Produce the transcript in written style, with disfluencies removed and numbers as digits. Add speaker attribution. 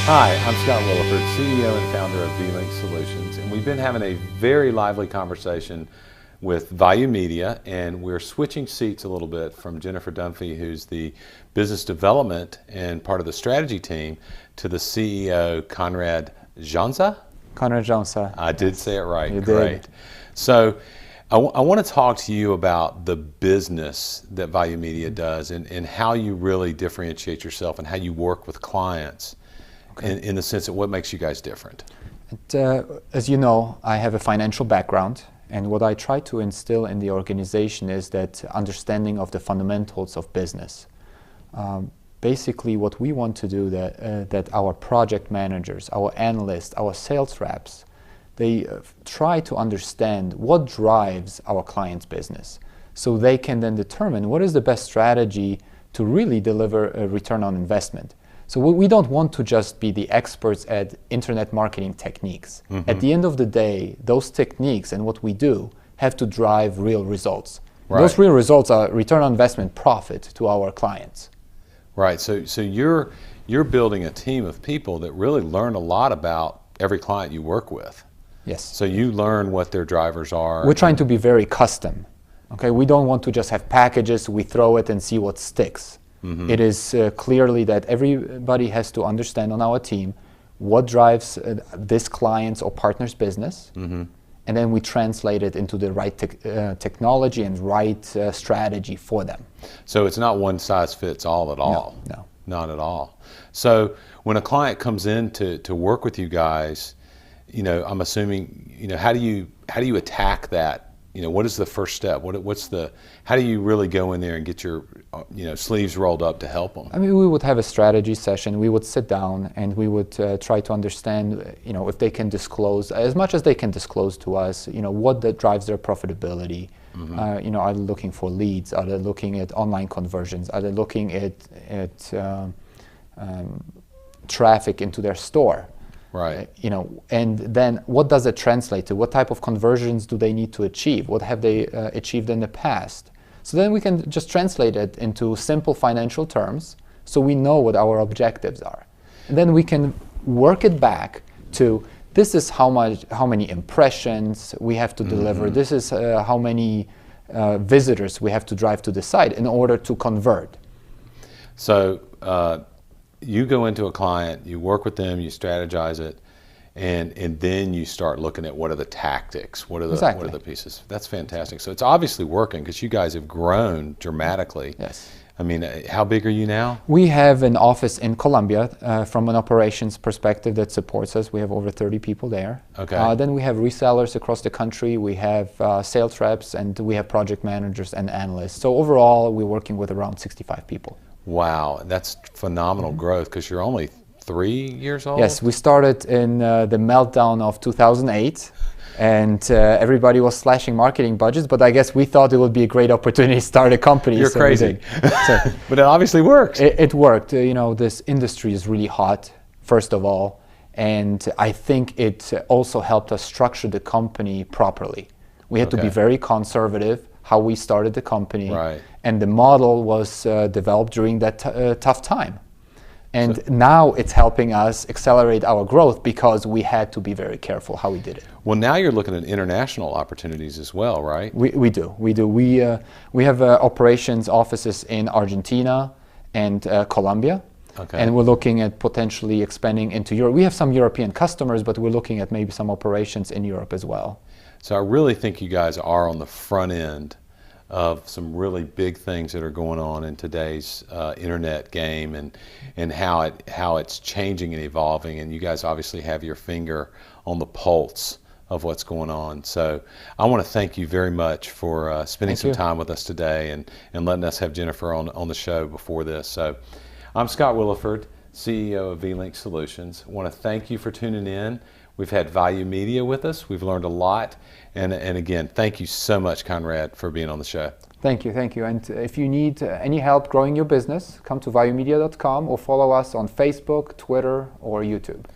Speaker 1: Hi, I'm Scott Williford, CEO and founder of vLink Solutions, and we've been having a very lively conversation with Vayu Media, and we're switching seats a little bit from Jennifer Dunphy, who's the business development and part of the strategy team, to the CEO, Konrad Rzasa.
Speaker 2: Konrad Rzasa.
Speaker 1: I did say it right.
Speaker 2: You
Speaker 1: Great.
Speaker 2: did.
Speaker 1: So I want to talk to you about the business that Vayu Media does and how you really differentiate yourself and how you work with clients. Okay. In the sense of what makes you guys different.
Speaker 2: As you know, I have a financial background, and what I try to instill in the organization is that understanding of the fundamentals of business. Basically, what we want to do that our project managers, our analysts, our sales reps, they try to understand what drives our client's business, so they can then determine what is the best strategy to really deliver a return on investment. So we don't want to just be the experts at internet marketing techniques. Mm-hmm. At the end of the day, those techniques and what we do have to drive real results. Right. Those real results are return on investment profit to our clients.
Speaker 1: Right. So you're building a team of people that really learn a lot about every client you work with.
Speaker 2: Yes.
Speaker 1: So you learn what their drivers are.
Speaker 2: We're trying to be very custom. Okay. We don't want to just have packages, we throw it and see what sticks. Mm-hmm. It is clearly that everybody has to understand on our team what drives this client's or partner's business, mm-hmm. and then we translate it into the right technology and right strategy for them.
Speaker 1: So it's not one size fits all at all?
Speaker 2: No.
Speaker 1: Not at all. So when a client comes in to work with you guys, I'm assuming, how do you attack that? What is the first step? How do you really go in there and get your sleeves rolled up to help them?
Speaker 2: I mean, we would have a strategy session. We would sit down and we would try to understand, if they can disclose as much as they can disclose to us, what that drives their profitability. Mm-hmm. Are they looking for leads? Are they looking at online conversions? Are they looking at traffic into their store?
Speaker 1: Right.
Speaker 2: And then what does it translate to? What type of conversions do they need to achieve? What have they achieved in the past? So then we can just translate it into simple financial terms so we know what our objectives are. And then we can work it back to, this is how many impressions we have to deliver. Mm-hmm. This is how many visitors we have to drive to the site in order to convert.
Speaker 1: So you go into a client, you work with them, you strategize it, and then you start looking at what are the tactics, what are the pieces. That's fantastic. So it's obviously working because you guys have grown dramatically.
Speaker 2: Yes.
Speaker 1: I mean, how big are you now?
Speaker 2: We have an office in Colombia from an operations perspective that supports us. We have over 30 people there.
Speaker 1: Okay.
Speaker 2: Then we have resellers across the country. We have sales reps, and we have project managers and analysts. So overall, we're working with around 65 people.
Speaker 1: Wow, that's phenomenal growth because you're only 3 years old?
Speaker 2: Yes, we started in the meltdown of 2008, and everybody was slashing marketing budgets, but I guess we thought it would be a great opportunity to start a company.
Speaker 1: You're crazy. But it obviously worked.
Speaker 2: It worked. This industry is really hot, first of all, and I think it also helped us structure the company properly. We had to be very conservative how we started the company,
Speaker 1: right.
Speaker 2: And the model was developed during that tough time. And now it's helping us accelerate our growth because we had to be very careful how we did it.
Speaker 1: Well, now you're looking at international opportunities as well, right?
Speaker 2: We do. We have operations offices in Argentina and Colombia.
Speaker 1: Okay.
Speaker 2: And we're looking at potentially expanding into Europe. We have some European customers, but we're looking at maybe some operations in Europe as well.
Speaker 1: So I really think you guys are on the front end of some really big things that are going on in today's internet game and how it's changing and evolving. And you guys obviously have your finger on the pulse of what's going on. So I want to thank you very much for spending some time with us today and letting us have Jennifer on the show before this. So I'm Scott Williford, CEO of vLink Solutions. I want to thank you for tuning in. We've had Vayu Media with us. We've learned a lot. And again, thank you so much, Konrad, for being on the show.
Speaker 2: Thank you. And if you need any help growing your business, come to vayumedia.com or follow us on Facebook, Twitter, or YouTube.